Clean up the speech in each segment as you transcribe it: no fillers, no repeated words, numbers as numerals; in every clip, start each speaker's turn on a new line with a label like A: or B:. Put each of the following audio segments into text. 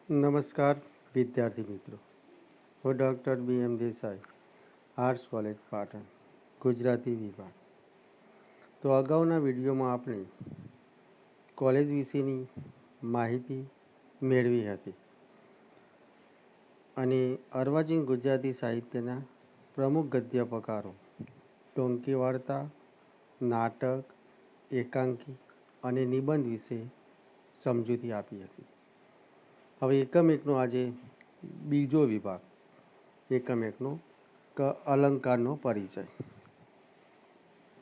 A: નમસ્કાર વિદ્યાર્થી મિત્રો, હું doctor BM Desai, arts college Patan, Gujarati વિભાગ. તો અગાઉના વિડીયોમાં આપણે કોલેજ વિશેની માહિતી મેળવી હતી અને અર્વાચીન ગુજરાતી સાહિત્યના પ્રમુખ ગદ્ય પ્રકારો ટૂંકી વાર્તા, નાટક, એકાંકી અને નિબંધ વિશે સમજૂતી આપી હતી. હવે એકમ એકનો આજે બીજો વિભાગ, એકમ એકનો અલંકારનો પરિચય.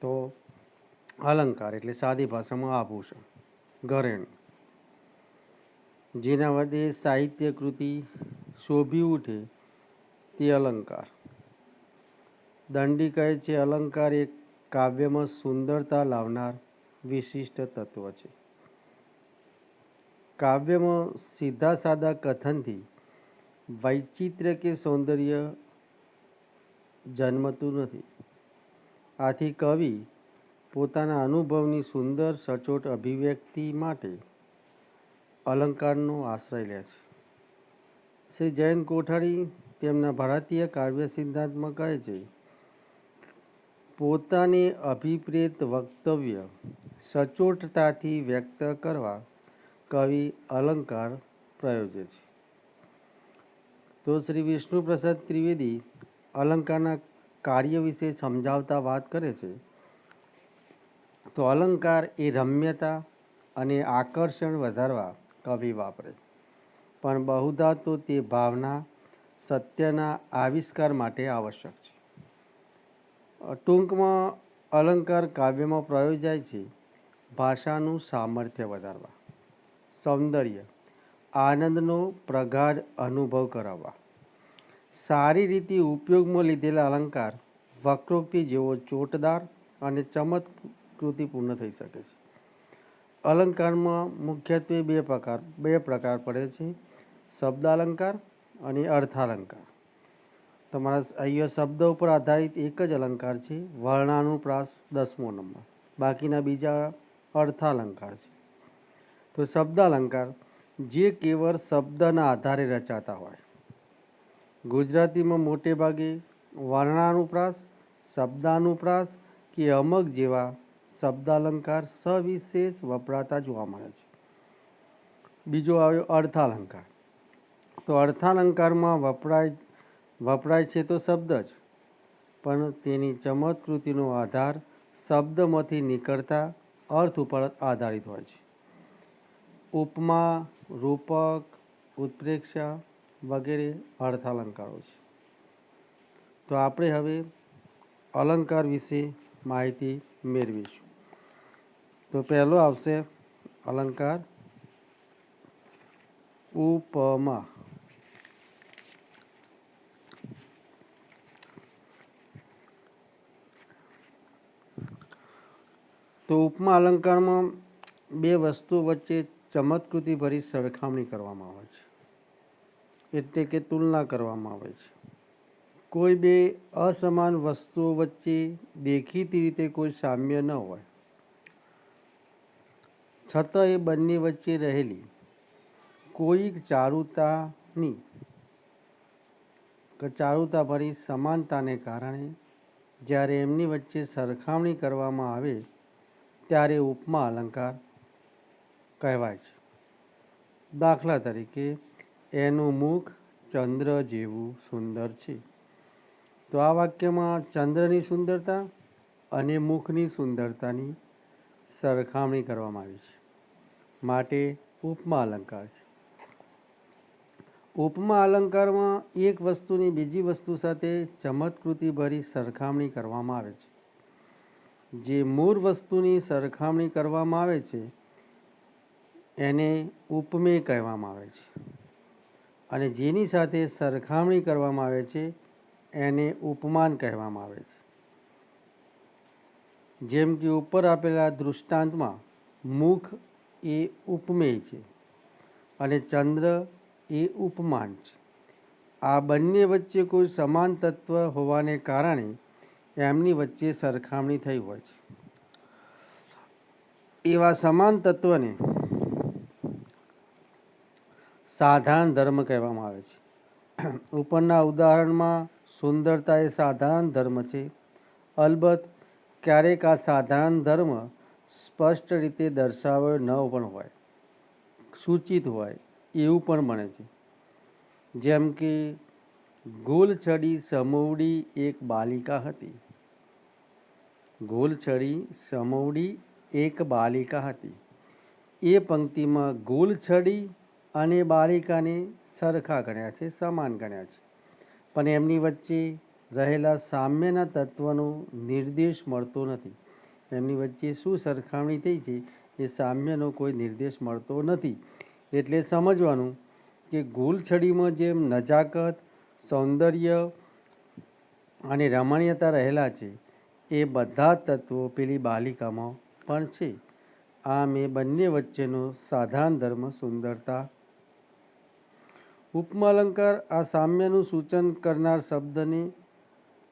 A: તો અલંકાર એટલે સાદી ભાષામાં આભૂષણ, ઘરેણું, જેના વડે સાહિત્ય કૃતિ શોભી ઉઠે તે અલંકાર. દંડી કહે છે, અલંકાર એક કાવ્યમાં સુંદરતા લાવનાર વિશિષ્ટ તત્વ છે. કાવ્યમાં સીધા સાદા કથનથી વૈચિત્ર્ય કે સૌંદર્ય જન્મતું નથી. આથી કવિ પોતાના અનુભવની સુંદર સચોટ અભિવ્યક્તિ માટે અલંકારનો આશ્રય લે છે. શ્રી જયંત કોઠારી તેમના ભારતીય કાવ્ય સિદ્ધાંતમાં કહે છે, પોતાને અભિપ્રેત વક્તવ્ય સચોટતાથી વ્યક્ત કરવા કવિ અલંકાર પ્રયોજે છે. તો શ્રી વિષ્ણુપ્રસાદ ત્રિવેદી અલંકારના કાર્ય વિશે સમજાવતા વાત કરે છે. તો અલંકાર એ રમ્યતા અને આકર્ષણ વધારવા કવિ વાપરે, પણ બહુધા તો તે ભાવના સત્યના આવિષ્કાર માટે આવશ્યક છે. ટૂંકમાં અલંકાર કાવ્યમાં પ્રયોજાય છે ભાષાનું સામર્થ્ય વધારવા, સૌંદર્ય, આનંદનો પ્રગાઢ અનુભવ કરાવવા. સારી રીતે ઉપયોગમાં લીધેલા અલંકાર વક્રોક્તિ જેવો ચોટદાર અને ચમત્કૃતિપૂર્ણ થઈ શકે છે. અલંકારમાં મુખ્યત્વે બે પ્રકાર પડે છે, શબ્દાલંકાર અને અર્થાલંકાર. તમારા અહીંયા શબ્દ ઉપર આધારિત એક જ અલંકાર છે, વર્ણાનુપ્રાસ 10મો નંબર, બાકીના બીજા અર્થાલંકાર છે. તો શબ્દાલંકાર જે કેવળ શબ્દના આધારે રચાતા હોય. ગુજરાતીમાં મોટે ભાગે વર્ણાનુપ્રાસ, શબ્દાનુપ્રાસ કે અમક જેવા શબ્દાલંકાર સવિશેષ વપરાતા જોવા મળે છે. બીજો આવ્યો અર્થાલંકાર. તો અર્થાલંકારમાં વપરાય છે તો શબ્દ જ, પણ તેની ચમત્કૃતિનો આધાર શબ્દમાંથી નીકળતા અર્થ ઉપર આધારિત હોય છે. ઉપમા, રૂપક, ઉત્પ્રેક્ષા વગેરે અર્થાલંકારો છે. તો આપણે હવે અલંકાર વિશે માહિતી મેળવીશું. તો પહેલો આવશે અલંકાર ઉપમા. તો ઉપમા અલંકારમાં બે વસ્તુ વચ્ચે ચમત્કૃતિ ભરી સરખામણી કરવામાં આવે છે, એટલે કે તુલના કરવામાં આવે છે. કોઈ બે અસમાન વસ્તુઓ વચ્ચે દેખીતી રીતે કોઈ સામ્ય ન હોય, છતાં એ બંને વચ્ચે રહેલી કોઈક ચારુતા ભરી સમાનતાને કારણે જ્યારે એમની વચ્ચે સરખામણી કરવામાં આવે ત્યારે ઉપમા અલંકાર કહેવાય છે. દાખલા તરીકે, એનું મુખ ચંદ્ર જેવું સુંદર છે. તો આ વાક્યમાં ચંદ્રની સુંદરતા અને મુખની સુંદરતાની સરખામણી કરવામાં આવી છે, માટે ઉપમા અલંકાર છે. ઉપમા અલંકારમાં એક વસ્તુની બીજી વસ્તુ સાથે ચમત્કૃતિ ભરી સરખામણી કરવામાં આવે છે. જે મૂળ વસ્તુની સરખામણી કરવામાં આવે છે એને ઉપમેય કહેવામાં આવે છે, અને જેની સાથે સરખામણી કરવામાં આવે છે એને ઉપમાન કહેવામાં આવે છે. જેમ કે ઉપર આપેલા દૃષ્ટાંતમાં મુખ એ ઉપમેય છે અને ચંદ્ર એ ઉપમાન છે. આ બંને વચ્ચે કોઈ સમાન તત્વ હોવાને કારણે એમની વચ્ચે સરખામણી થઈ હોય છે. એવા સમાન તત્વને સાધારણ ધર્મ કહેવામાં આવે છે. ઉપરના ઉદાહરણમાં સુંદરતા એ સાધારણ ધર્મ છે. અલબત્ત ક્યારેક આ સાધારણ ધર્મ સ્પષ્ટ રીતે દર્શાવ્યો ન પણ હોય, સૂચિત હોય એવું પણ બને છે. જેમ કે ગોલછડી સમોવડી એક બાલિકા હતી. ગોલછડી સમોવડી એક બાલિકા હતી. એ પંક્તિમાં ગોલછડી અને બાલિકાને સરખા ગણ્યા છે, સમાન ગણ્યા છે, પણ એમની વચ્ચે રહેલા સામ્યના તત્વનો નિર્દેશ મળતો નથી. એમની વચ્ચે શું સરખામણી થઈ છે એ સામ્યનો કોઈ નિર્દેશ મળતો નથી. એટલે સમજવાનું કે ગોલછડીમાં જેમ નજાકત, સૌંદર્ય અને રમણીયતા રહેલા છે એ બધા તત્વો પેલી બાલિકામાં પણ છે. આમ એ બંને વચ્ચેનો સાધારણ ધર્મ સુંદરતા. ઉપમા અલંકાર આ સામ્યનું સૂચન કરનાર શબ્દને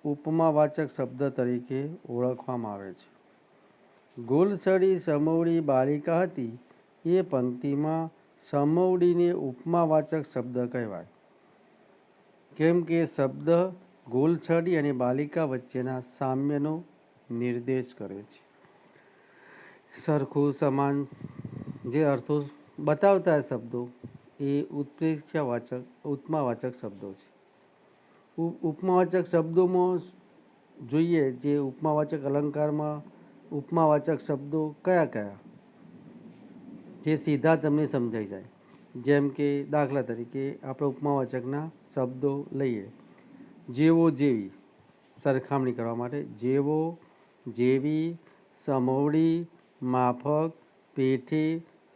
A: ઉપમાવાચક શબ્દ તરીકે ઓળખવામાં આવે છે. ગોલછડી સમોવડી બાલિકા હતી એ પંક્તિમાં સમોવડીને ઉપમાવાચક શબ્દ કહેવાય, કેમ કે શબ્દ ગોલછડી અને બાલિકા વચ્ચેના સામ્યનો નિર્દેશ કરે છે. સરખું, સમાન જે અર્થો બતાવતા શબ્દો એ ઉત્પ્રેક્ષાવાચક ઉપમાવાચક શબ્દો છે. ઉપમાવાચક શબ્દોમાં જોઈએ, જે ઉપમાવાચક અલંકારમાં ઉપમાવાચક શબ્દો કયા કયા જે સીધા તમને સમજાઈ જાય. જેમ કે દાખલા તરીકે આપણે ઉપમાવાચકના શબ્દો લઈએ. જેવો, જેવી સરખામણી કરવા માટે જેવો, જેવી, સમોવડી, માફક, પેઠે,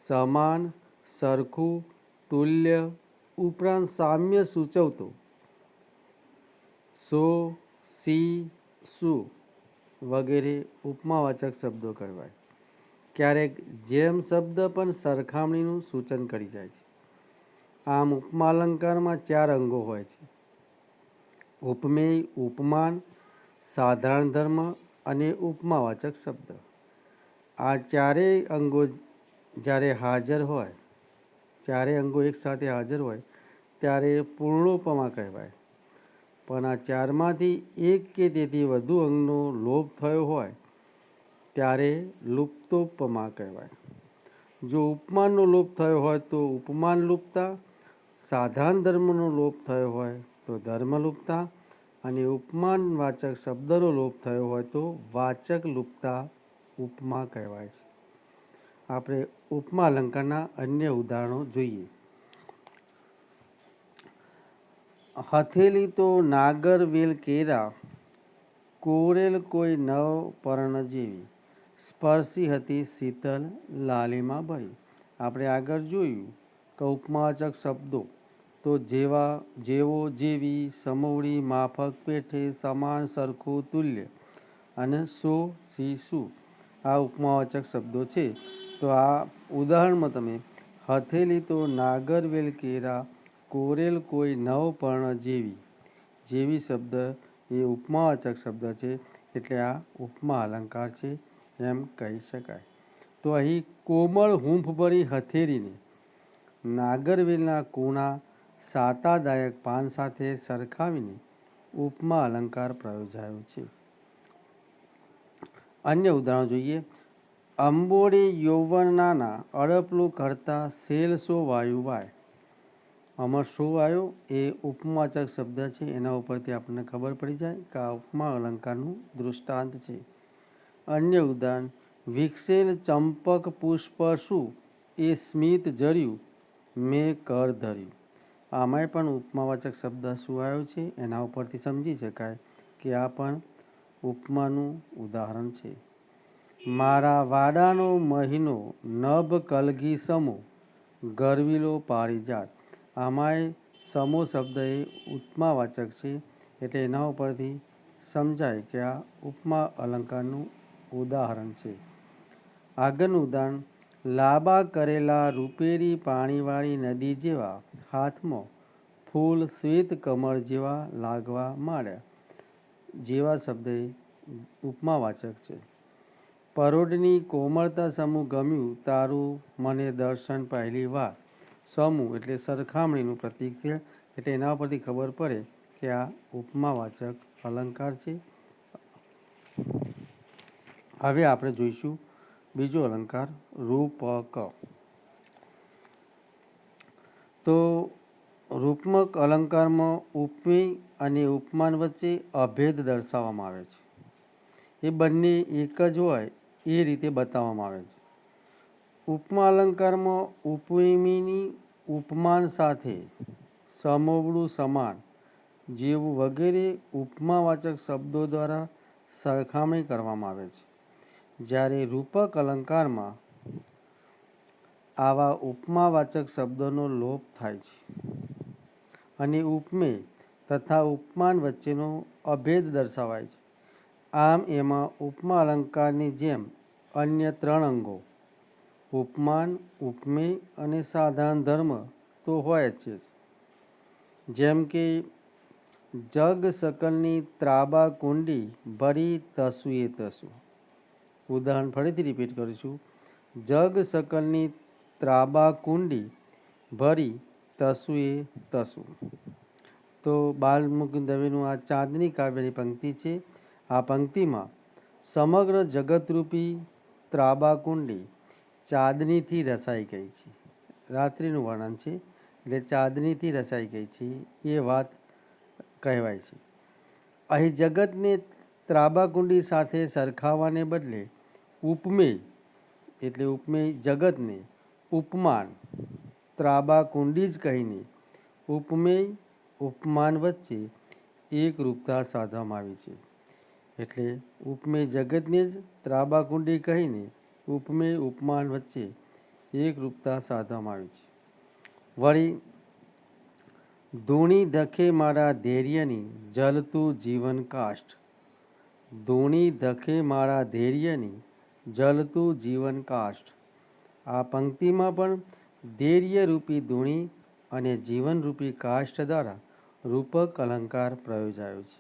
A: સમાન, સરખું, તુલ્ય ઉપરાંત સામ્ય સૂચવતો સો, સી, શું વગેરે ઉપમાવાચક શબ્દો કહેવાય. ક્યારેક જેમ શબ્દ પણ સરખામણીનું સૂચન કરી જાય છે. આમ ઉપમા અલંકારમાં 4 અંગો હોય છે: ઉપમેય, ઉપમાન, સાધારણ ધર્મ અને ઉપમાવાચક શબ્દ. આ ચારેય અંગો જ્યારે હાજર હોય, ચારેય અંગો એકસાથે હાજર હોય ત્યારે પૂર્ણોપમા કહેવાય. પણ આ ચારમાંથી એક કે તેથી વધુ અંગનો લોપ થયો હોય ત્યારે લુપ્તોપમા કહેવાય. જો ઉપમાનનો લોપ થયો હોય તો ઉપમાન લુપ્તા, સાધારણ ધર્મનો લોપ થયો હોય તો ધર્મલુપ્તા અને ઉપમાનવાચક શબ્દનો લોપ થયો હોય તો વાચક લુપ્તા ઉપમા કહેવાય છે. આપણે ઉપમા અલંકારના અન્ય ઉદાહરણો જોઈએ. હથેલી તો નાગર વેલ કેરા, કોરેલ કોઈ નવ પર્ણ જેવી, સ્પર્શી હતી શીતલ લાલીમાં ભરી. આપણે આગળ જોયું કે ઉપમાવાચક શબ્દો તો જેવા, જેવો, જેવી, સમોવડી, માફક, પેઠે, સમાન, સરખું, તુલ્ય અને સો, સી, શું આ ઉપમાવાચક શબ્દો છે. તો આ ઉદાહરણમાં તમે હથેલી તો નાગર વેલ કેરા, કોરેલ કોઈ નવ પર્ણ જેવી, જેવી શબ્દ એ ઉપમાવાચક શબ્દ છે, એટલે આ ઉપમા અલંકાર છે એમ કહી શકાય. તો અહીં કોમળ હૂંફભરી હથેળીને નાગરવેલના કૂણા સાતાદાયક પાન સાથે સરખાવીને ઉપમા અલંકાર પ્રયોજાયો છે. અન્ય ઉદાહરણ જોઈએ. અંબોડે યૌવનના અડપલું કરતા શેલ સો વાયુ વાય. આમાં શું વાયો એ ઉપમાવાચક શબ્દ છે. એના ઉપરથી આપણને ખબર પડી જાય કે આ ઉપમા અલંકારનું દૃષ્ટાંત છે. અન્ય ઉદાહરણ વિકસેલ ચંપક પુષ્પ શું એ સ્મિત જર્યું મેં કર ધર્યું. આમાંય પણ ઉપમાવાચક શબ્દ શું આવ્યો છે એના ઉપરથી સમજી શકાય કે આ પણ ઉપમાનું ઉદાહરણ છે. મારા વાડાનો મહિનો નભ કલગી સમો, ગરવીલો પારિજાત. આમાંય સમો શબ્દ એ ઉપમાવાચક છે, એટલે એના ઉપરથી સમજાય કે આ ઉપમા અલંકારનું ઉદાહરણ છે. આગળનું ઉદાહરણ લાંબા કરેલા રૂપેરી પાણીવાળી નદી જેવા હાથમાં ફૂલ શ્વેત કમળ જેવા લાગવા માંડ્યા. જેવા શબ્દ એ ઉપમાવાચક છે. પરોઢની કોમળતા સમૂહ ગમ્યું તારું મને દર્શન પહેલી વાર. સમૂહ એટલે સરખામણીનું પ્રતીક છે, એટલે એના પરથી ખબર પડે કે આ ઉપમાવાચક અલંકાર છે. હવે આપણે જોઈશું બીજો અલંકાર રૂપક. તો રૂપક અલંકારમાં ઉપમેય અને ઉપમાન વચ્ચે અભેદ દર્શાવવામાં આવે છે. એ બંને એક જ હોય એ રીતે બતાવવામાં આવે છે. ઉપમા અલંકારમાં ઉપમેયની ઉપમાન સાથે સમોવડું, સમાન, જેવું વગેરે ઉપમાવાચક શબ્દો દ્વારા સરખામણી કરવામાં આવે છે. જ્યારે રૂપક અલંકારમાં આવા ઉપમાવાચક શબ્દોનો લોપ થાય છે અને ઉપમેય તથા ઉપમાન વચ્ચેનો અભેદ દર્શાવાય છે. આમ એમાં ઉપમા અલંકારની જેમ અન્ય 3 અંગો ઉપમાન, ઉપમેય અને સાધારણ ધર્મ તો હોય જ છે. જેમ કે જગ સકલની ત્રાબા કુંડી ભરી તસુએ તસુ. ઉદાહરણ ફરીથી રિપીટ કરીશું. જગ સકલની ત્રાબા કુંડી ભરી તસુએ તસુ. તો બાલમુકુંદ દવેનું આ ચાંદની કાવ્યની પંક્તિ છે. આ પંક્તિમાં સમગ્ર જગતરૂપી ત્રાબા કુંડી ચાંદનીથી રસાઈ ગઈ છે. રાત્રિનું વર્ણન છે, એટલે ચાંદનીથી રસાઈ ગઈ છે એ વાત કહેવાય છે. અહીં જગતને ત્રાબાકુંડી સાથે સરખાવવાને બદલે ઉપમેય એટલે ઉપમેય જગતને ઉપમાન ત્રાબાકુંડી જ કહીને ઉપમેય ઉપમાન વચ્ચે એકરૂપતા સાધવામાં આવી છે. એટલે ઉપમેય જગતને જ ત્રાબાકુંડી કહીને ઉપમેય ઉપમાન વચ્ચે એકરૂપતા સાધવામાં આવી છે. વળી ધૂણી ધખે મારા ધૈર્યની જલતું જીવન કાષ્ઠ. ધૂણી ધખે મારા ધૈર્યની જલતું જીવન કાષ્ઠ. આ પંક્તિમાં પણ ધૈર્યરૂપી ધૂણી અને જીવનરૂપી કાષ્ઠ દ્વારા રૂપક અલંકાર પ્રયોજાયો છે.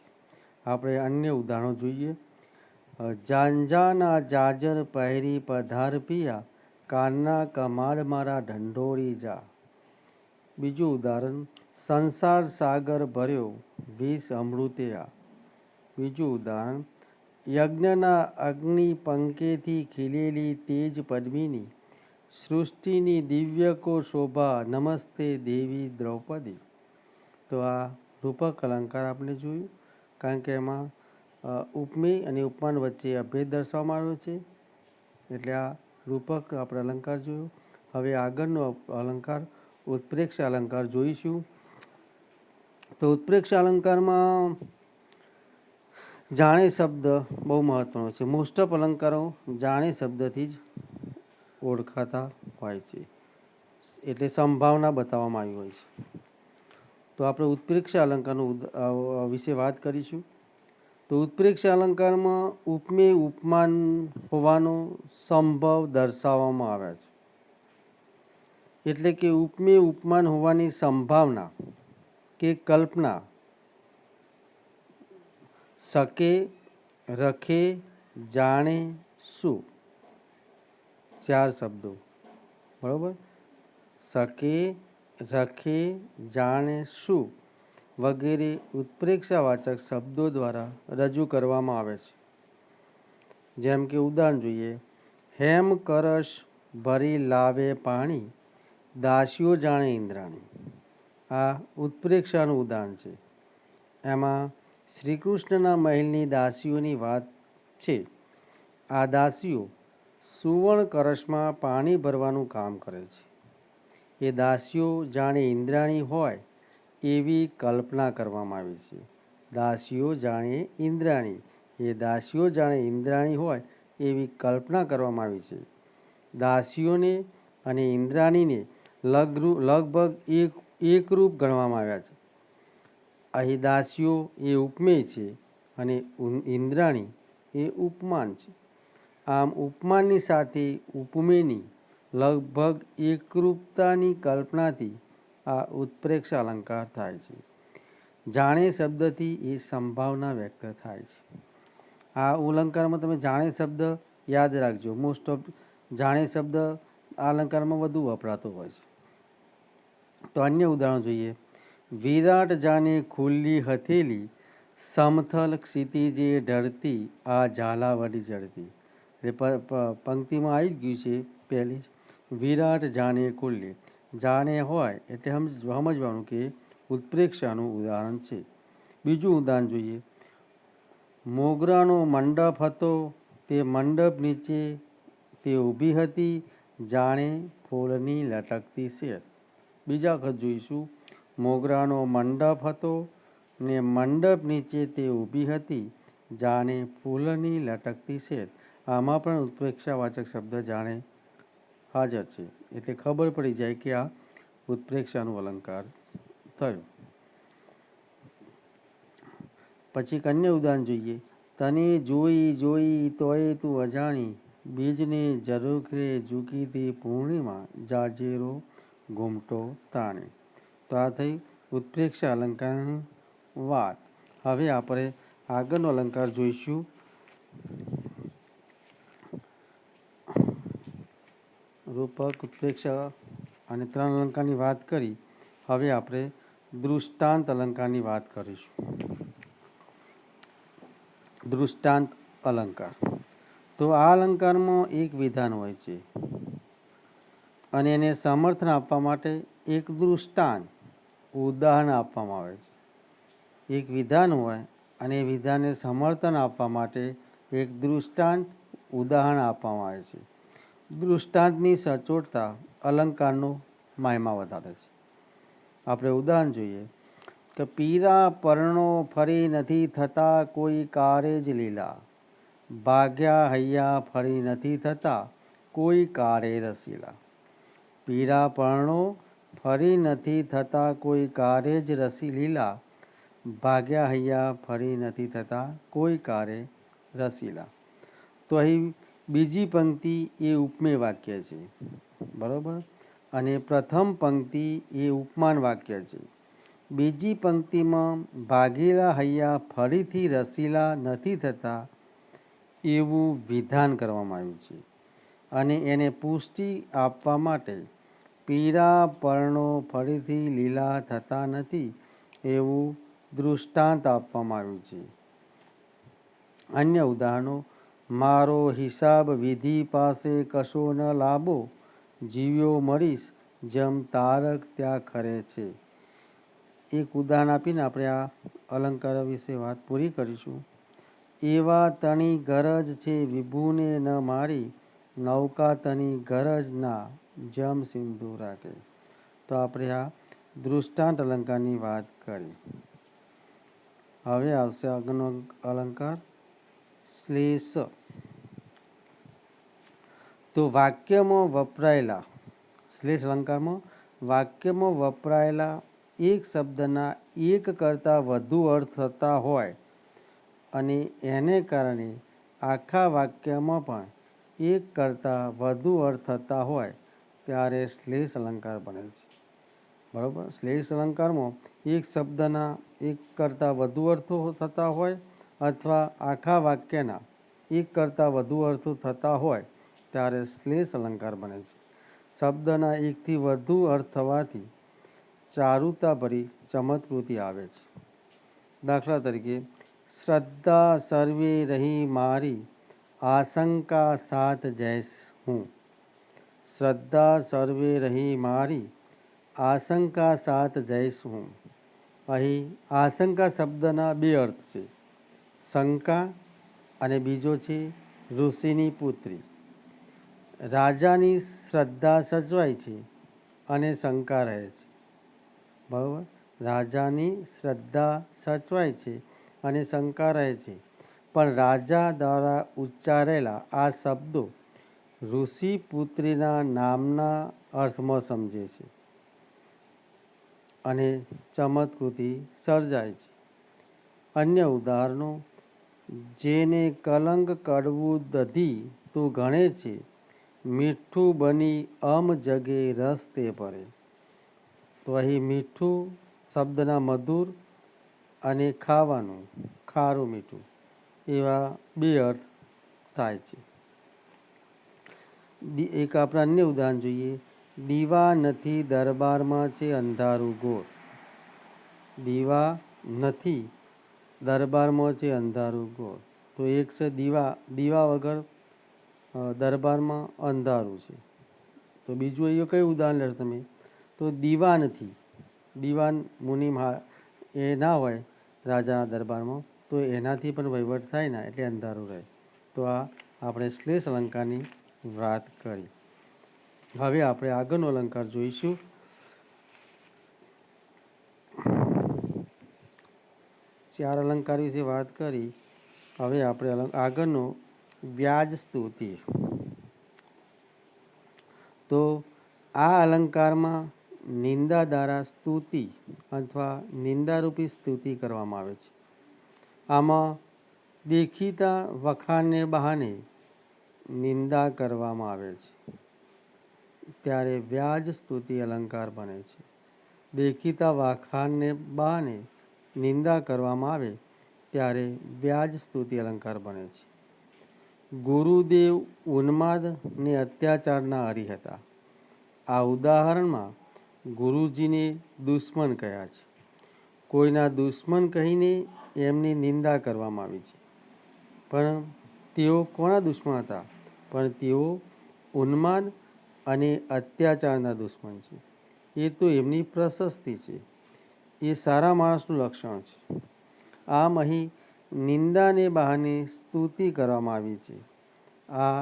A: આપણે અન્ય ઉદાહરણો જોઈએ. જાંજાના જાજર પહેરી પધાર પિયા, કાનના કમાડ મારા ઢંઢોળી જા. બીજું ઉદાહરણ સંસાર સાગર ભર્યો વિષ અમૃતે આ. બીજું ઉદાહરણ યજ્ઞના અગ્નિ પંકેથી ખીલેલી તેજ પદ્મિની, સૃષ્ટિની દિવ્ય કો શોભા નમસ્તે દેવી દ્રૌપદી. તો આ રૂપક અલંકાર આપણે જોયું, કારણ કે એમાં ઉપમેય અને ઉપમાન વચ્ચે અભેદ દર્શાવવામાં આવ્યો છે. એટલે આ રૂપક આપણે અલંકાર જોયો. હવે આગળનો અલંકાર ઉત્પ્રેક્ષ અલંકાર જોઈશું. તો ઉત્પ્રેક્ષ અલંકારમાં જાણે શબ્દ બહુ મહત્વનો છે. મોસ્ટ ઓફ અલંકારો જાણે શબ્દથી જ ઓળખાતા હોય છે, એટલે સંભાવના બતાવવામાં આવી હોય છે. તો આપણે ઉત્પ્રેક્ષ અલંકારનું વિશે વાત કરીશું. તો ઉત્પ્રેક્ષ અલંકારમાં ઉપમેય ઉપમાન હોવાનો સંભવ દર્શાવવામાં આવે છે. એટલે કે ઉપમેય ઉપમાન હોવાની સંભાવના કે કલ્પના શકે, રખે, જાણે, શું, 4 શબ્દો બરાબર. શકે, રખે, જાણે, શું વગેરે ઉત્પ્રેક્ષાવાચક શબ્દો દ્વારા રજૂ કરવામાં આવે છે. જેમ કે ઉદાહરણ જોઈએ. હેમ કરશ ભરી લાવે પાણી, દાસીઓ જાણે ઇન્દ્રાણી. આ ઉત્પ્રેક્ષાનું ઉદાહરણ છે. એમાં શ્રી કૃષ્ણના મહેલની દાસીઓની વાત છે. આ દાસીઓ સુવર્ણ કળશમાં પાણી ભરવાનું કામ કરે છે. એ દાસીઓ જાણે ઇન્દ્રાણી હોય એવી કલ્પના કરવામાં આવી છે. દાસીઓ જાણે ઇન્દ્રાણી, એ દાસીઓ જાણે ઇન્દ્રાણી હોય એવી કલ્પના કરવામાં આવી છે. દાસીઓને અને ઇન્દ્રાણીને લગભગ એકરૂપ ગણવામાં આવ્યા છે. અહીં દાસીઓ એ ઉપમેય છે અને ઇન્દ્રાણી એ ઉપમાન છે. આમ ઉપમાનની સાથે ઉપમેયની લગભગ એકરૂપતાની કલ્પનાથી આ ઉત્પ્રેક્ષ અલંકાર થાય છે. જાણે શબ્દથી એ સંભાવના વ્યક્ત થાય છે. આ અલંકારમાં તમે જાણે શબ્દ યાદ રાખજો. મોસ્ટ ઓફ જાણે શબ્દ આ અલંકારમાં વધુ વપરાતો હોય છે. તો અન્ય ઉદાહરણ જોઈએ. વિરાટ જાને ખુલ્લી હથેલી, સમથલ ક્ષિતિજે ઢળતી, આ ઝાલાવાડી જડતી. એટલે પંક્તિમાં આવી જ ગયું છે પહેલી જ. વિરાટ જાને ખુલ્લી, જાને હોય એટલે સમજવાનું કે ઉત્પ્રેક્ષાનું ઉદાહરણ છે. બીજું ઉદાહરણ જોઈએ. મોગરાનો મંડપ હતો, તે મંડપ નીચે તે ઊભી હતી, જાણે ફૂલની લટકતી શેર. બીજા વખત જોઈશું. મોગરાનો મંડપ હતો ને મંડપ નીચે તે ઊભી હતી, જાણે ફૂલની લટકતી શેર. આમાં પણ ઉત્પ્રેક્ષાવાચક શબ્દ જાણે હાજર છે, એટલે ખબર પડી જાય કે આ ઉત્પ્રેક્ષાનું અલંકાર થયું. પછી અન્ય ઉદાહરણ જોઈએ. તને જોઈ જોઈ તોય તું અજાણી, બીજને ઝરૂખે ઝૂકીતી પૂર્ણિમા, જાજેરો ઘૂમટો તાણે. તો આ થઈ ઉત્પ્રેક્ષા અલંકારની વાત. હવે આપણે આગળનો અલંકાર જોઈશું. રૂપક, ઉત્પ્રેક્ષા અને ત્રણ અલંકારની વાત કરી. હવે આપણે દૃષ્ટાંત અલંકારની વાત કરીશું. દૃષ્ટાંત અલંકાર. તો આ અલંકારમાં એક વિધાન હોય છે અને એને સમર્થન આપવા માટે એક દૃષ્ટાંત ઉદાહરણ આપવામાં આવે છે. એક વિધાન હોય અને વિધાનને સમર્થન આપવા માટે એક દૃષ્ટાંત ઉદાહરણ આપવામાં આવે છે. દૃષ્ટાંતની સચોટતા અલંકારનો મહિમા વધારે છે. આપણે ઉદાહરણ જોઈએ કે પીરા પરણો ફરી નથી થતા, કોઈ કારેજ લીલા, ભાગ્યા હૈયા ફરી નથી થતા, કોઈ કારે રસીલા. પીરા પરણો ફરી નથી થતા, કોઈ કારેજ રસી લીલા, ભાગ્યા હૈયા ફરી નથી થતા, કોઈ કારે રસીલા. તો અહીં બીજી પંક્તિ એ ઉપમેય વાક્ય છે, બરાબર, અને પ્રથમ પંક્તિ એ ઉપમાન વાક્ય છે. બીજી પંક્તિમાં ભાગેલા હૈયા ફરીથી રસીલા નથી થતા એવું વિધાન કરવામાં આવ્યું છે અને એને પુષ્ટિ આપવા માટે પીળા પર્ણો ફરીથી લીલા થતા નથી એવું દૃષ્ટાંત આપવામાં આવ્યું છે. અન્ય ઉદાહરણો. મારો હિસાબ વિધિ પાસે કશો ન લાંબો, જીવ્યો મરીશ જેમ તારક ત્યાં ખરે છે. એક ઉદાહરણ આપીને આપણે આ અલંકાર વિશે વાત પૂરી કરીશું. એવા તની ગરજ છે વિભુને ન મારી, નૌકા તની ગરજ ના જમ સિંધુ રાખે. તો આપણે આ દૃષ્ટાંત અલંકારની વાત કરી. હવે આવશે આગળનો અલંકાર શ્લેષ. તો વાક્યમાં વપરાયેલા શ્લેષ અલંકારમાં વાક્યમાં વપરાયેલા એક શબ્દના એક કરતાં વધુ અર્થ થતા હોય અને એને કારણે આખા વાક્યમાં પણ એક કરતાં વધુ અર્થ થતા હોય ત્યારે શ્લેષ અલંકાર બને છે. બરાબર. શ્લેષ અલંકારમાં એક શબ્દના એક કરતાં વધુ અર્થો થતા હોય અથવા આખા વાક્યના એક કરતાં વધુ અર્થો થતા હોય ત્યારે શ્લેષ અલંકાર બને છે. શબ્દના એકથી વધુ અર્થ થવાથી ચારુતાભરી ચમત્કૃતિ આવે છે. દાખલા તરીકે, શ્રદ્ધા સર્વે રહી મારી, આશંકા સાથ જૈસ હું. શ્રદ્ધા સર્વે રહી મારી, આશંકા સાથ જૈસ હું. અહીં આશંકા શબ્દના બે અર્થ છે, શંકા અને બીજો છે ઋષિની પુત્રી. રાજાની શ્રદ્ધા સચવાય છે અને શંકા રહે છે. બરાબર. રાજાની શ્રદ્ધા સચવાય છે અને શંકા રહે છે, પણ રાજા દ્વારા ઉચ્ચારેલા આ શબ્દો ઋષિ પુત્રીના નામના અર્થમાં સમજે છે અને ચમત્કૃતિ સર્જાય છે. અન્ય ઉદાહરણો. જેને કલંક કડવું દધી તું ગણે છે, મીઠું બની અમ જગે રસ તે ભરે. તો અહીં મીઠું શબ્દના મધુર અને ખાવાનું ખારું મીઠું એવા બે અર્થ થાય છે. એક આપણે અન્ય ઉદાહરણ જોઈએ. દીવા નથી દરબારમાં છે અંધારું ઘોર. દીવા નથી દરબારમાં છે અંધારું ઘોર. તો એક છે દીવા, દીવા વગર દરબારમાં અંધારું છે. તો બીજું અહીંયા કયું ઉદાહરણ લેશો તમે? તો દીવા નથી, દીવાન મુનિમ એ ના હોય રાજાના દરબારમાં, તો એનાથી પણ વહીવટ થાય ને એટલે અંધારું રહે. તો આ આપણે શ્લેષ અલંકારની વાત કરી. હવે આપણે આગળનો અલંકાર જોઈશું. ચાર અલંકાર વિશે વાત કરી. હવે આપણે આગળનો વ્યાજ સ્તુતિ. તો આ અલંકારમાં નિંદા દ્વારા સ્તુતિ અથવા નિંદારૂપી સ્તુતિ કરવામાં આવે છે. આમાં દેખીતા વખાણને બહાને નિંદા કરવામાં આવે છે ત્યારે વ્યાજ સ્તુતિ અલંકાર બને છે. દેખીતા વખાણને બહાને નિંદા કરવામાં આવે ત્યારે વ્યાજ સ્તુતિ અલંકાર બને છે. ગુરુદેવ ઉન્માદ ને અત્યાચારના હરી હતા. આ ઉદાહરણમાં ગુરુજીને દુશ્મન કહ્યા છે. કોઈના દુશ્મન કહીને એમની નિંદા કરવામાં આવી છે. પણ તેઓ કોના દુશ્મન હતા? પણ તેઓ ઉન્માદ અને અત્યાચારના દુશ્મન છે. એ તો એમની પ્રશસ્તિ છે, એ સારા માણસનું લક્ષણ છે. આમ અહીં નિંદાને બહાને સ્તુતિ કરવામાં આવી છે. આ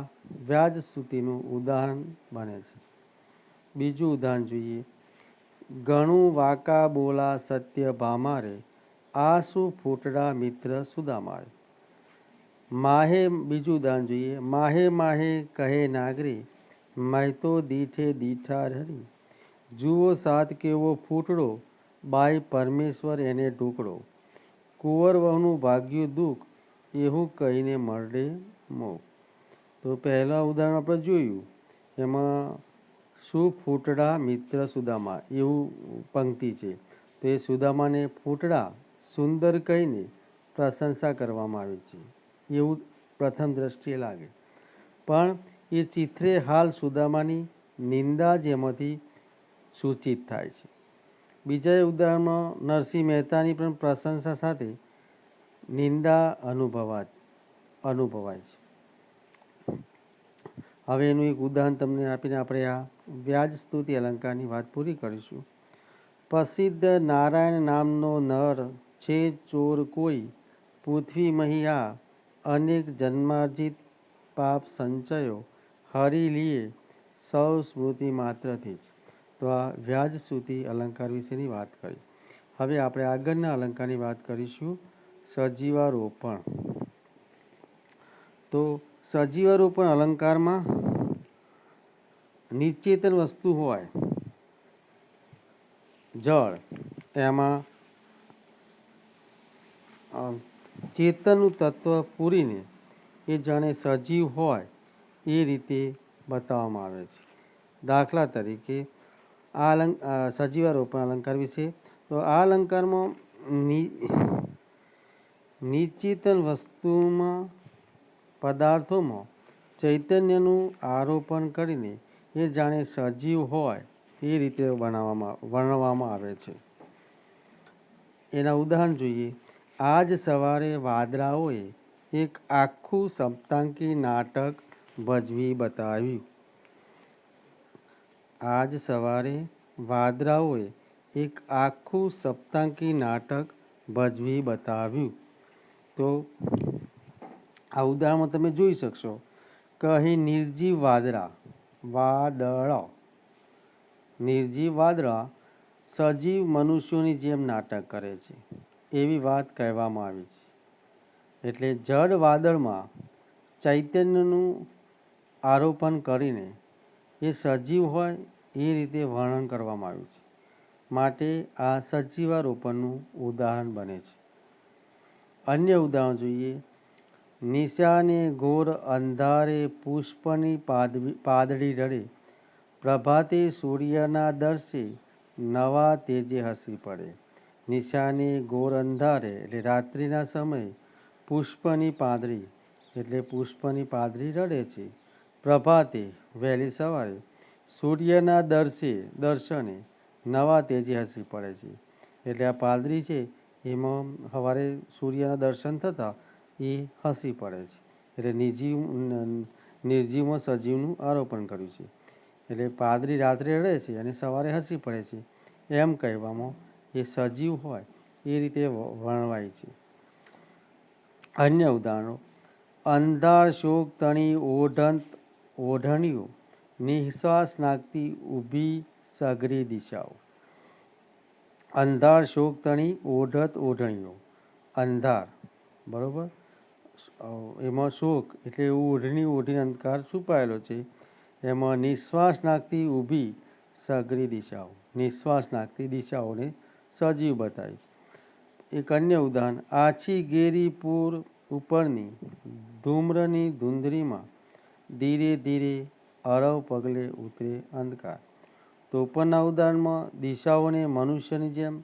A: વ્યાજ સ્તુતિનું ઉદાહરણ બને છે. બીજું ઉદાહરણ જોઈએ. ઘણું વાકા બોલા સત્ય ભામારે, આસુ ફૂટડા મિત્ર સુદામારે. માહે, બીજું ઉદાહરણ જોઈએ. માહે માહે કહે નાગરે, મેં તો દીઠે દીઠા હરી. જુઓ સાત કેવો ફૂટડો, બાઈ પરમેશ્વર એને ટુકડો. કુંવર વહુનું ભાગ્યું દુઃખ, એવું કહીને મરડે મોહ. તો પહેલા ઉદાહરણ આપણે જોયું, એમાં શું ફૂટડા મિત્ર સુદામા એવું પંક્તિ છે. તો એ સુદામાને ફૂટડા સુંદર કહીને પ્રશંસા કરવામાં આવે છે એવું પ્રથમ દ્રષ્ટિએ લાગે. પણ એ ચિત્રે હાલ સુદામાની નિંદા જ એમાંથી સૂચિત થાય છે. બીજા ઉદાહરણમાં નરસિંહ મહેતાની પણ પ્રશંસા સાથે નિંદા અનુભવાય છે. હવે એનું એક ઉદાહરણ તમને આપીને આપણે આ વ્યાજ સ્તુતિ અલંકારની વાત પૂરી કરીશું. પ્રસિદ્ધ નારાયણ નામનો નર છે ચોર કોઈ, પૃથ્વી મહિયા અનેક જન્માર્જિત પાપ સંચયો, હરી લીએ સૌ સ્મૃતિ માત્રથી જ. તો આ વ્યાજ સ્તુતિ અલંકાર વિશેની વાત કરી. હવે આપણે આગળના અલંકારની વાત કરીશું, સજીવારોપણ. તો સજીવારોપણ અલંકારમાં નિચેતન વસ્તુ હોય, જળ, એમાં ચેતનનું તત્વ પૂરીને એ જાણે સજીવ હોય એ રીતે બતાવવામાં આવે છે. દાખલા તરીકે આ સજીવારોપણ અલંકાર વિશે. તો આ અલંકારમાં નિચેતન વસ્તુમાં પદાર્થોમાં ચૈતન્યનું આરોપણ કરીને એ જાણે સજીવ હોય એ રીતે વર્ણવવામાં આવે છે. એના ઉદાહરણ જોઈએ. આજ સવારે વાદળાઓએ એક આખું સપ્તાંકી નાટક ભજવી બતાવ્યું. આજ સવારે વાદળાઓએ એક આખું સપ્તાંકી નાટક ભજવી બતાવ્યું. તો આ ઉદાહરણમાં તમે જોઈ શકશો કે અહીં નિર્જીવ નિર્જીવ વાદળા સજીવ મનુષ્યોની જેમ નાટક કરે છે એવી વાત કહેવામાં આવી છે. એટલે જળ વાદળમાં ચૈતન્યનું આરોપણ કરીને એ સજીવ હોય એ રીતે વર્ણન કરવામાં આવ્યું છે. માટે આ સજીવારોપણનું ઉદાહરણ બને છે. અન્ય ઉદાહરણ જોઈએ. નિશાને ઘોર અંધારે પુષ્પની પાદડી રડે, પ્રભાતે સૂર્યના દર્શે નવા તેજે હસી પડે. નિશાને ઘોર અંધારે એટલે રાત્રિના સમયે પુષ્પની પાદરી રડે છે. પ્રભાતે વહેલી સવારે સૂર્યના દર્શને નવા તેજે હસી પડે છે. એટલે આ પાદરી છે એમાં સવારે સૂર્યના દર્શન થતાં એ હસી પડે છે. એટલે નિર્જીવમાં સજીવનું આરોપણ કર્યું છે. એટલે પાદરી રાત્રે રડે છે અને સવારે હસી પડે છે એમ કહેવામાં એ સજીવ હોય એ રીતે વર્ણવાય છે. અન્ય ઉદાહરણો: અંધાર શોક તણી ઓઢણીઓ, નિશ્વાસ નાખતી ઊભી સઘરી દિશાઓ. અંધાર શોક તણી ઓઢણીઓ, અંધાર બરોબર, એમાં શોક એટલે ઓઢણી ઓઢીને અંધકાર છુપાયેલો છે. એમાં નિશ્વાસ નાખતી ઊભી સઘરી દિશાઓ, નિશ્વાસ નાખતી દિશાઓને સજીવ બતાવી. એક અન્ય ઉદાહરણ: આછી ઘેરી પૂર ઉપરની ધૂમ્રની ધૂંધરીમાં ધીરે ધીરે અરવ પગલે ઉતરે અંધકાર. તો ઉપરના ઉદાહરણમાં દિશાઓને મનુષ્યની જેમ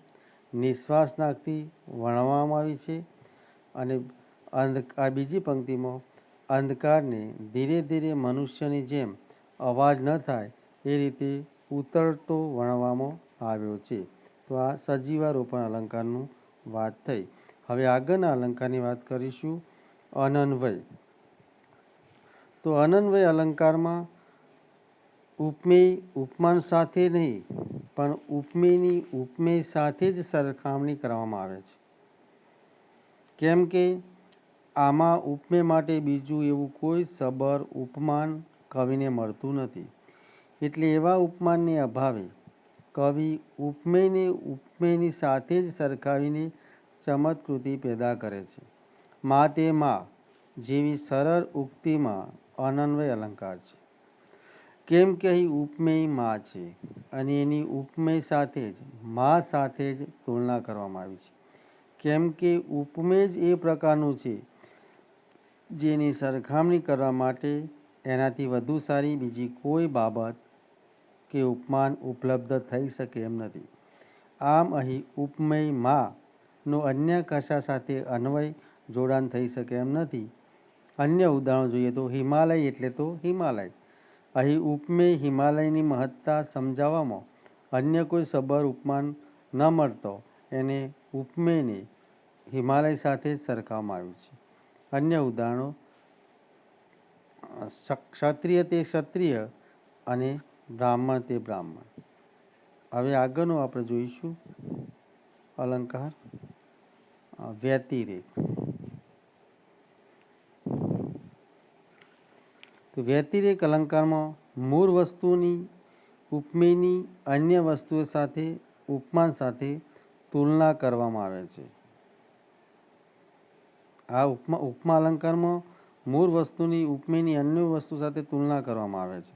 A: નિશ્વાસ નાખતી વર્ણવવામાં આવી છે અને આ બીજી પંક્તિમાં અંધકારને ધીરે ધીરે મનુષ્યની જેમ અવાજ ન થાય એ રીતે ઉતરતો વર્ણવવામાં આવ્યો છે. તો આ સજીવારોપણ અલંકારનું વાત થઈ. હવે આગળના અલંકારની વાત કરીશું, અનન્વય. તો અનન્વય અલંકારમાં ઉપમેય ઉપમાન સાથે નહીં પણ ઉપમેયની ઉપમેય સાથે જ સરખામણી કરવામાં આવે છે. કેમ કે આમાં ઉપમેય માટે બીજું એવું કોઈ સબર ઉપમાન કવિને મળતું નથી. એટલે એવા ઉપમાનને અભાવે કવિ ઉપમેયને ઉપમેયની સાથે જ સરખાવીને ચમત્કૃતિ પેદા કરે છે. મા તે મા જેવી સરળ ઉક્તિમાં અનન્વય અલંકાર છે. કેમ કે અહીં ઉપમેય મા છે અને એની ઉપમેય સાથે જ મા સાથે જ તુલના કરવામાં આવી છે. કેમ કે ઉપમેય જ એ પ્રકારનું છે જેની સરખામણી કરવા માટે એનાથી વધુ સારી બીજી કોઈ બાબત કે ઉપમાન ઉપલબ્ધ થઈ શકે એમ નથી. આમ અહીં ઉપમેય માનો અન્ય કશા સાથે અન્વય જોડાણ થઈ શકે એમ નથી. અન્ય ઉદાહરણ જોઈએ તો હિમાલય એટલે તો હિમાલય. અહીં ઉપમેય હિમાલયની મહત્તા સમજાવવામાં અન્ય કોઈ સબર ઉપમાન ન મળતો એને ઉપમેયને હિમાલય સાથે જ સરખાવવામાં આવ્યું છે. અન્ય ઉદાહરણો: ક્ષત્રિય તે ક્ષત્રિય અને બ્રાહ્મણ તે બ્રાહ્મણ. હવે આગળનું આપણે જોઈશું અલંકાર વ્યતિરેક. તો વ્યતિરેક અલંકારમાં મૂળ વસ્તુની ઉપમેયની અન્ય વસ્તુઓ સાથે ઉપમાન સાથે તુલના કરવામાં આવે છે. આ ઉપમા અલંકારમાં મૂળ વસ્તુની ઉપમેયની અન્ય વસ્તુ સાથે તુલના કરવામાં આવે છે.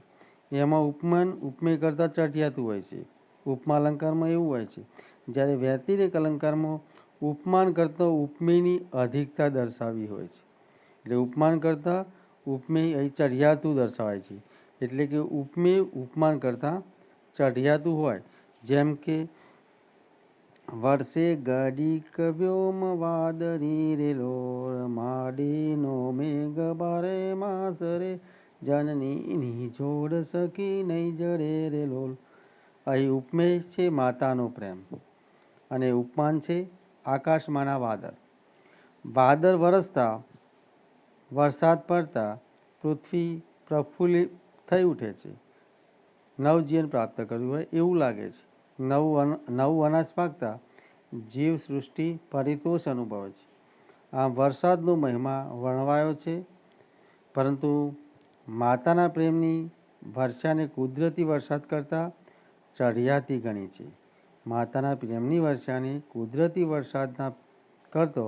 A: એમાં ઉપમાન ઉપમેય કરતાં ચઢિયાતું હોય છે. ઉપમા અલંકારમાં એવું હોય છે. જ્યારે વ્યતિરેક અલંકારમાં ઉપમાન કરતાં ઉપમેયની અધિકતા દર્શાવી હોય છે. એટલે ઉપમાન કરતાં ઉપમેય અહીં ચઢિયાતું દર્શાવાય છે. એટલે કે ઉપમેય ઉપમાન કરતાં ચઢિયાતું હોય. જેમ કે વર્ષે ઘડીક વ્યોમ વાદળી રેલોર, માડીનો મેઘ બારે માસ રે, જનનીની જોડ સખી નહીં જડે રેલોલ. અહીં ઉપમેય છે માતાનો પ્રેમ અને ઉપમાન છે આકાશમાંના વાદળ. વાદળ વરસતા વરસાદ પડતા પૃથ્વી પ્રફુલ્લિત થઈ ઉઠે છે. નવજીવન પ્રાપ્ત કર્યું હોય એવું લાગે છે. નવું અનાજ પાકતા જીવ સૃષ્ટિ પરિતોષ અનુભવે છે. આમ વરસાદનો મહિમા વર્ણવાયો છે. પરંતુ માતાના પ્રેમની વર્ષાને કુદરતી વરસાદ કરતાં ચઢિયાતી ગણી છે. માતાના પ્રેમની વર્ષાને કુદરતી વરસાદના કરતો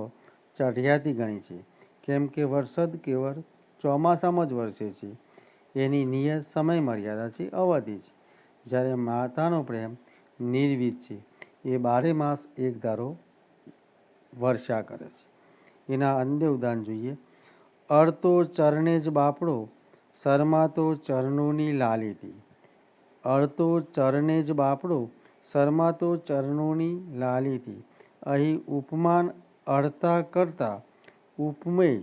A: ચઢિયાતી ગણી છે. કેમ કે વરસાદ કેવળ ચોમાસામાં જ વરસે છે. એની નિયત સમય મર્યાદા છે, અવધિ છે. જ્યારે માતાનો પ્રેમ નિર્વિધ છે, એ બારે માસ એક ધારો વર્ષા કરે છે. એના અન્ય ઉદાહરણ જોઈએ. અડતો ચરણે જ બાપડો, શરમાતો ચરણોની લાલીથી. અડતો ચરણે જ બાપડો, શરમાતો ચરણોની લાલીથી. અહીં ઉપમાન અડતા કરતાં ઉપમેય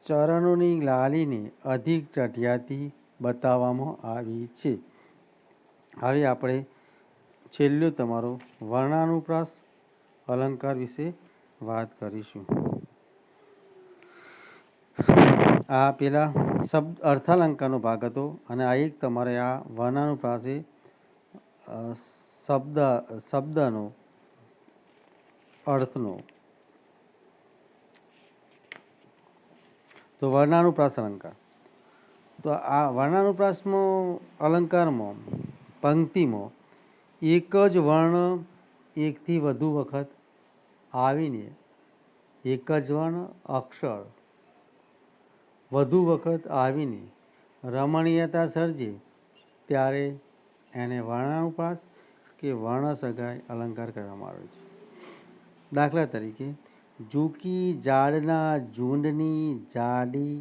A: ચરણોની લાલીને અધિક ચઢિયાતી બતાવવામાં આવી છે. હવે આપણે છેલ્લો તમારો વર્ણાનુપ્રાસ અલંકાર વિશે વાત કરીશું. આ પેલા અર્થાલંકારનો ભાગ હતો અને આ એક તમારે આ વર્ણાનુપ્રાસે શબ્દનો અર્થનો. તો વર્ણાનુપ્રાસ અલંકાર, તો આ વર્ણાનુપ્રાસમાં અલંકારમાં પંક્તિમાં એક જ વર્ણ એકથી વધુ વખત આવીને એક જ વર્ણ અક્ષર વધુ વખત આવીને રમણીયતા સર્જે ત્યારે એને વર્ણાનુપ્રાસ કે વર્ણસગાઈ અલંકાર કહેવામાં આવે છે. દાખલા તરીકે, ઝૂકી ઝાડના ઝૂંડની જાડી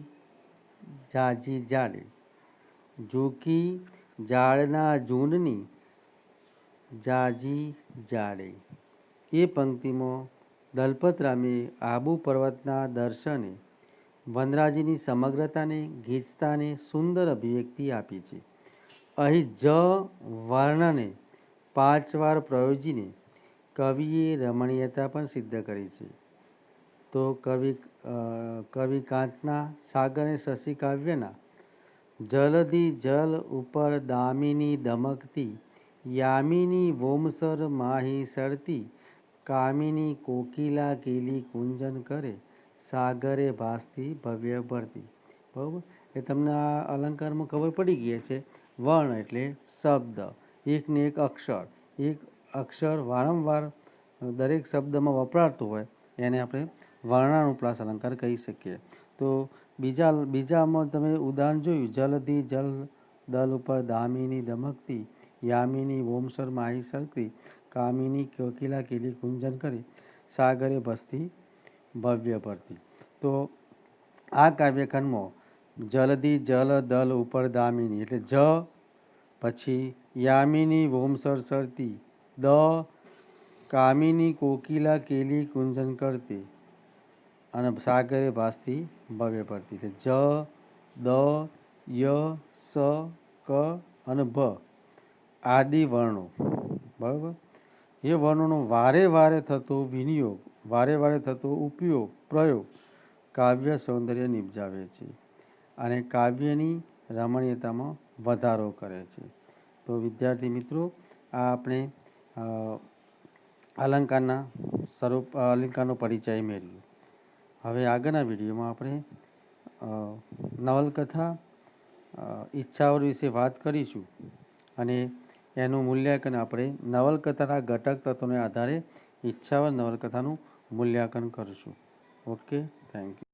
A: જાજી જાડી. ઝૂકી ઝાડના ઝૂંડની જાજી જાડી. એ પંક્તિમાં દલપતરામે આબુ પર્વતના દર્શને વનરાજીની સમગ્રતાને ગીચતાને સુંદર અભિવ્યક્તિ આપી છે. અહીં જ વર્ણને 5 વાર પ્રયોજીને કવિએ રમણીયતા પણ સિદ્ધ કરી છે. તો કવિ કાંતના સાગર અને શશી કાવ્યના જલધિ જલ ઉપર દામિની દમકતી, યામિની વોમસર માહી સરતી, કામિની કોકિલા કેલી કુંજન કરે, સાગરે ભાસતી ભવ્ય ભરતી. બરાબર, એ તમને આ અલંકારમાં ખબર પડી ગઈ છે. વર્ણ એટલે શબ્દ, એકને એક અક્ષર વારંવાર દરેક શબ્દમાં વપરાતું હોય એને આપણે વર્ણાનુપ્રાસ અલંકાર કહી શકીએ. તો બીજામાં તમે ઉદાહરણ જોયું, જલધિ જલ દલ ઉપર દામિની દમકતી, યામિની વોમસર માહી સરતી, કામિની કોકિલા કેલી કુંજન કરી, સાગરે ભસતી ભવ્ય ભરતી. તો આ કાવ્યખંડમાં જલધિ જલ દલ ઉપર દામિની એટલે જ, પછી યામિની વોમસર સરતી દ, કામિની કોકિલા કેલી કુંજન કરતી અને સાગરે ભાસતી ભવ્ય ભરતી. એટલે જ, દ, ય, સ, ક અને ભ આદિ વર્ણો. બરાબર, એ વર્ણોનો વારે વારે થતો વિનિયોગ, વારે વારે થતો ઉપયોગ પ્રયોગ કાવ્ય સૌંદર્ય નિપજાવે છે અને કાવ્યની રમણીયતામાં વધારો કરે છે. તો વિદ્યાર્થી મિત્રો, આ આપણે અલંકારનો પરિચય મેળવ્યો. હવે આગળના વિડીયોમાં આપણે નવલકથા ઈચ્છાઓ વિશે વાત કરીશું અને એનું મૂલ્યાંકન આપણે નવલકથાના ઘટક તત્વોને આધારે ઈચ્છાવર નવલકથાનું મૂલ્યાંકન કરીશું. Okay, thank you.